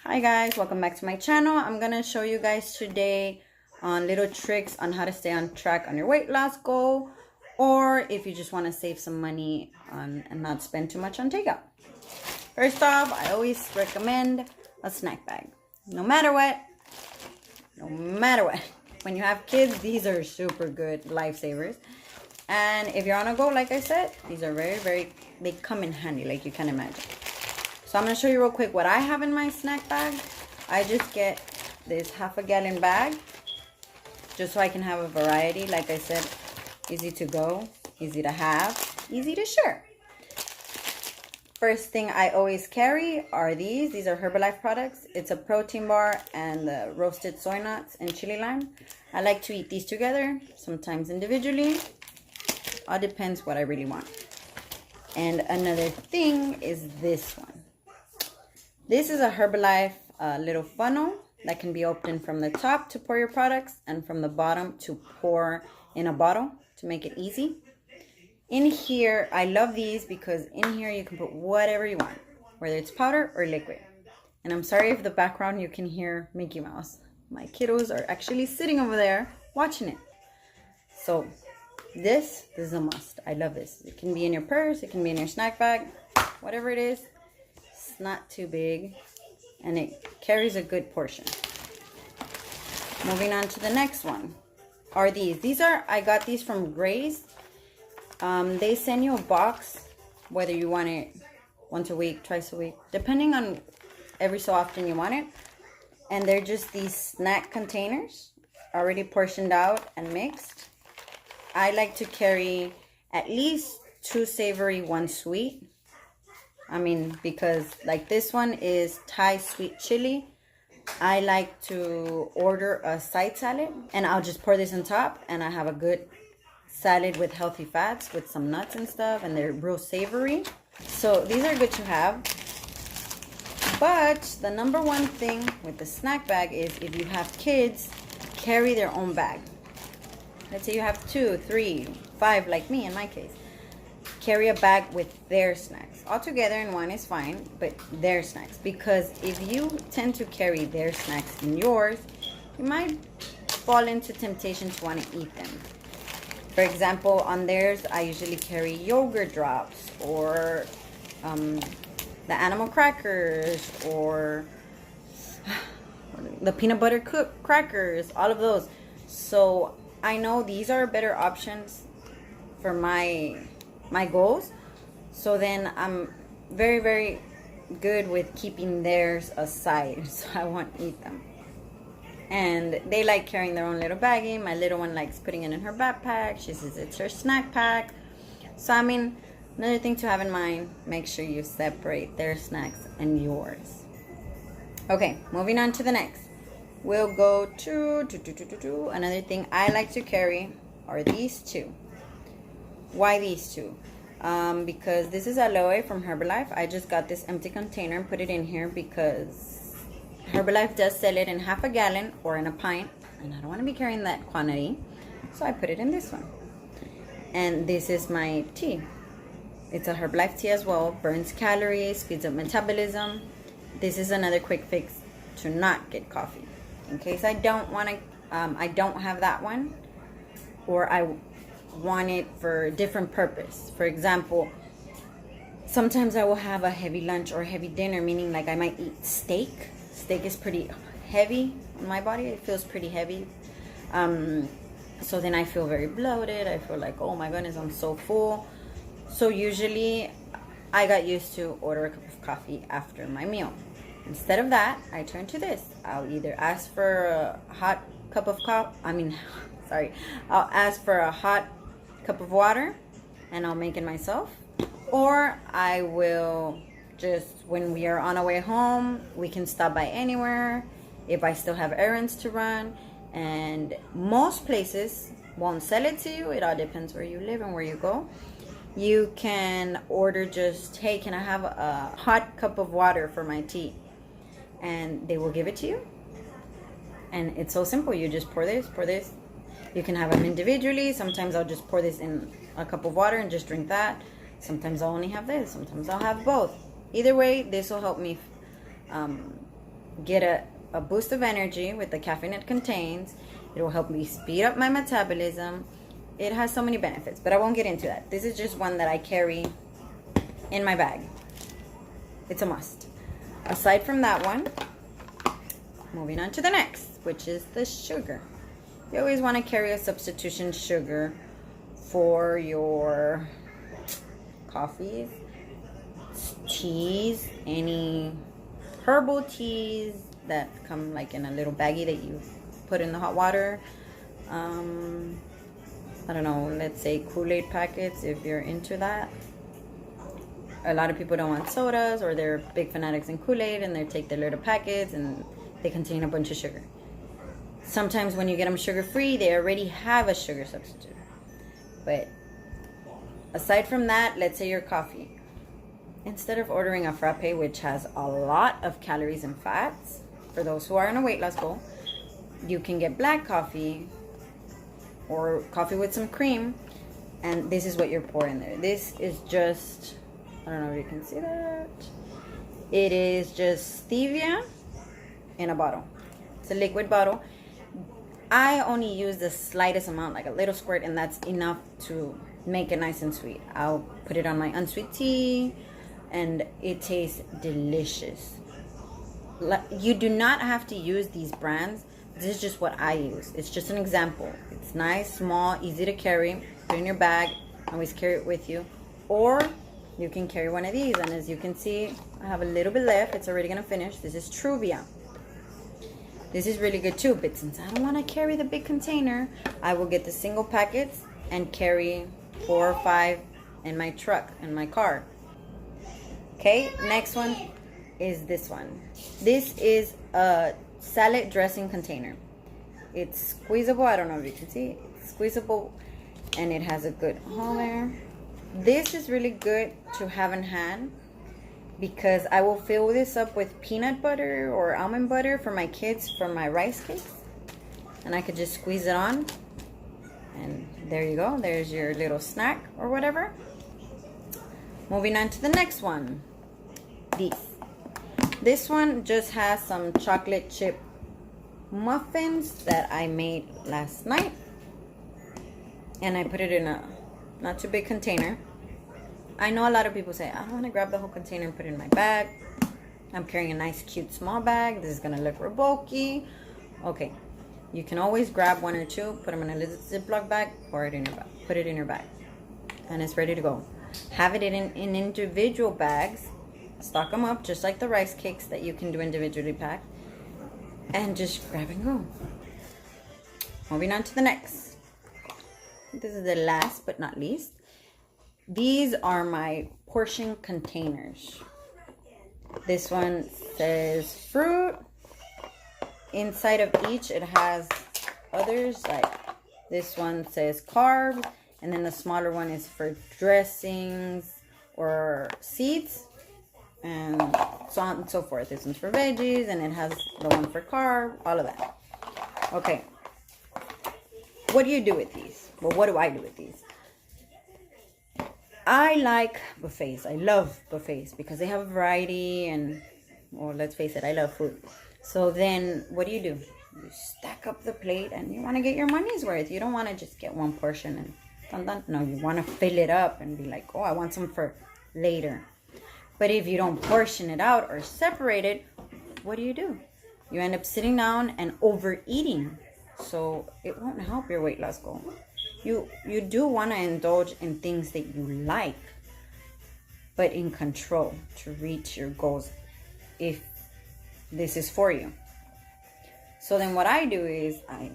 Hi guys, welcome back to my channel. I'm gonna show you guys today on little tricks on how to stay on track on your weight loss goal, or if you just want to save some money on and not spend too much on takeout. First off, I always recommend a snack bag. No matter what, when you have kids, these are super good lifesavers. And if you're on a go, like I said, these are they come in handy, like you can imagine. So I'm going to show you real quick what I have in my snack bag. I just get this half-a-gallon bag just so I can have a variety. Like I said, easy to go, easy to have, easy to share. First thing I always carry are these. These are Herbalife products. It's a protein bar and the roasted soy nuts and chili lime. I like to eat these together, sometimes individually. All depends what I really want. And another thing is this one. This is a Herbalife little funnel that can be opened from the top to pour your products and from the bottom to pour in a bottle to make it easy. In here, I love these because in here you can put whatever you want, whether it's powder or liquid. And I'm sorry if the background you can hear Mickey Mouse. My kiddos are actually sitting over there watching it. So this is a must. I love this. It can be in your purse, it can be in your snack bag, whatever it is. It's not too big and it carries a good portion. Moving on to the next one are these. I got these from Grace. They send you a box, whether you want it once a week, twice a week, depending on every so often you want it. And they're just these snack containers, already portioned out and mixed. I like to carry at least 2 savory, 1 sweet. Because like this one is Thai sweet chili. I like to order a side salad and I'll just pour this on top and I have a good salad with healthy fats with some nuts and stuff, and they're real savory. So these are good to have. But the number one thing with the snack bag is if you have kids, carry their own bag. Let's say you have 2, 3, 5 like me in my case. Carry a bag with their snacks. All together in one is fine, but their snacks. Because if you tend to carry their snacks in yours, you might fall into temptation to want to eat them. For example, on theirs, I usually carry yogurt drops or the animal crackers or the peanut butter crackers, all of those. So I know these are better options for my goals. So then I'm very good with keeping theirs aside, so I won't eat them. And they like carrying their own little baggie. My little one likes putting it in her backpack. She says it's her snack pack. So another thing to have in mind, make sure you separate their snacks and yours. Okay, moving on to the next. We'll go to another thing I like to carry are these 2. Why these 2? Because this is aloe from Herbalife. I just got this empty container and put it in here because Herbalife does sell it in half a gallon or in a pint, and I don't want to be carrying that quantity, so I put it in this one. And this is my tea. It's a Herbalife tea as well. Burns calories, speeds up metabolism. This is another quick fix to not get coffee. In case I don't have that one, or I want it for a different purpose. For example, sometimes I will have a heavy lunch or a heavy dinner, meaning like I might eat steak. Steak is pretty heavy on my body. It feels pretty heavy. So then I feel very bloated. I feel like, oh my goodness, I'm so full. So usually I got used to order a cup of coffee after my meal. Instead of that, I turn to this. I'll either ask for a hot cup of I'll ask for a hot cup of water and I'll make it myself. Or I will just, when we are on our way home, we can stop by anywhere if I still have errands to run. And most places won't sell it to you. It all depends where you live and where you go. You can order just, hey, can I have a hot cup of water for my tea? And they will give it to you. And it's so simple. You just pour this. You can have them individually. Sometimes I'll just pour this in a cup of water and just drink that. Sometimes I'll only have this. Sometimes I'll have both. Either way, this will help me get a boost of energy with the caffeine it contains. It will help me speed up my metabolism. It has so many benefits, but I won't get into that. This is just one that I carry in my bag. It's a must. Aside from that one, moving on to the next, which is the sugar. You always want to carry a substitution sugar for your coffees, teas, any herbal teas that come like in a little baggie that you put in the hot water. I don't know, let's say Kool-Aid packets if you're into that. A lot of people don't want sodas, or they're big fanatics in Kool-Aid and they take their little packets and they contain a bunch of sugar. Sometimes when you get them sugar-free, they already have a sugar substitute. But aside from that, let's say your coffee. Instead of ordering a frappe, which has a lot of calories and fats, for those who are on a weight loss goal, you can get black coffee or coffee with some cream, and this is what you're pouring there. This is just, I don't know if you can see that. It is just stevia in a bottle. It's a liquid bottle. I only use the slightest amount, like a little squirt, and that's enough to make it nice and sweet. I'll put it on my unsweet tea, and it tastes delicious. You do not have to use these brands. This is just what I use. It's just an example. It's nice, small, easy to carry. Put it in your bag. Always carry it with you. Or you can carry one of these. And as you can see, I have a little bit left. It's already going to finish. This is Truvia. This is really good too. But since I don't want to carry the big container, I will get the single packets and carry 4 or 5 in my truck, in my car. Okay, next one is this one. This is a salad dressing container. It's squeezable. I don't know if you can see. It's squeezable, and it has a good hole there. This is really good to have in hand because I will fill this up with peanut butter or almond butter for my kids for my rice cakes, and I could just squeeze it on, and there you go. There's your little snack or whatever. Moving on to the next one. This one just has some chocolate chip muffins that I made last night, and I put it in a not too big container. I know a lot of people say, I don't want to grab the whole container and put it in my bag. I'm carrying a nice cute small bag. This is gonna look real bulky. Okay, you can always grab 1 or 2, put them in a little Ziploc bag, pour it in your bag, put it in your bag, and it's ready to go. Have it in individual bags. Stock them up just like the rice cakes that you can do individually packed, and just grab and go. Moving on to the next. This is the last but not least. These are my portion containers. This one says fruit. Inside of each it has others, like this one says carbs, and then the smaller one is for dressings or seeds, and so on and so forth. This one's for veggies, and it has the one for carb, all of that. Okay. What do you do with these? Well, what do I do with these? I like buffets. I love buffets because they have a variety, and, well, let's face it, I love food. So then what do? You stack up the plate, and you want to get your money's worth. You don't want to just get one portion and dun, dun. No, you want to fill it up and be like, oh, I want some for later. But if you don't portion it out or separate it, what do? You end up sitting down and overeating. So it won't help your weight loss goal. You do want to indulge in things that you like, but in control to reach your goals if this is for you. So then what I do is I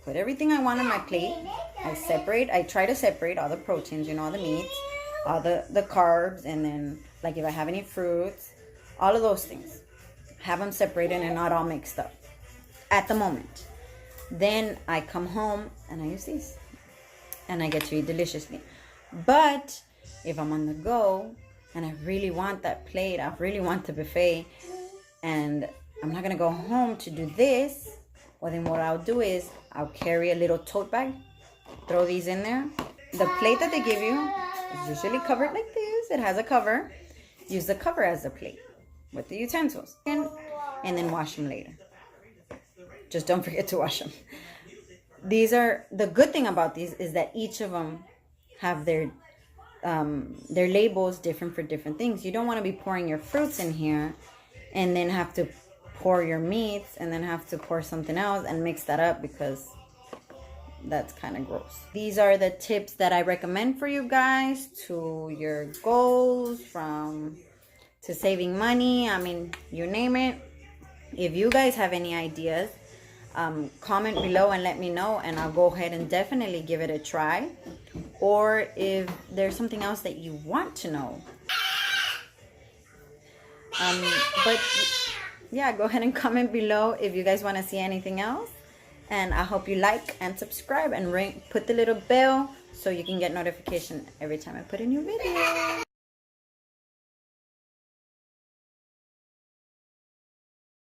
put everything I want on my plate. I try to separate all the proteins, all the meats, all the carbs, and then like if I have any fruits, all of those things. Have them separated and not all mixed up at the moment. Then I come home and I use these, and I get to eat deliciously. But if I'm on the go and I really want that plate, I really want the buffet, and I'm not going to go home to do this, well, then what I'll do is I'll carry a little tote bag, throw these in there. The plate that they give you is usually covered like this. It has a cover. Use the cover as a plate with the utensils. And and then wash them later. Just don't forget to wash them. These are, the good thing about these is that each of them have their labels different for different things. You don't want to be pouring your fruits in here and then have to pour your meats and then have to pour something else and mix that up, because that's kind of gross. These are the tips that I recommend for you guys to your goals, to saving money. I mean, you name it. If you guys have any ideas, comment below and let me know, and I'll go ahead and definitely give it a try. Or if there's something else that you want to know, but yeah, go ahead and comment below if you guys want to see anything else. And I hope you like and subscribe and put the little bell so you can get notification every time I put a new video.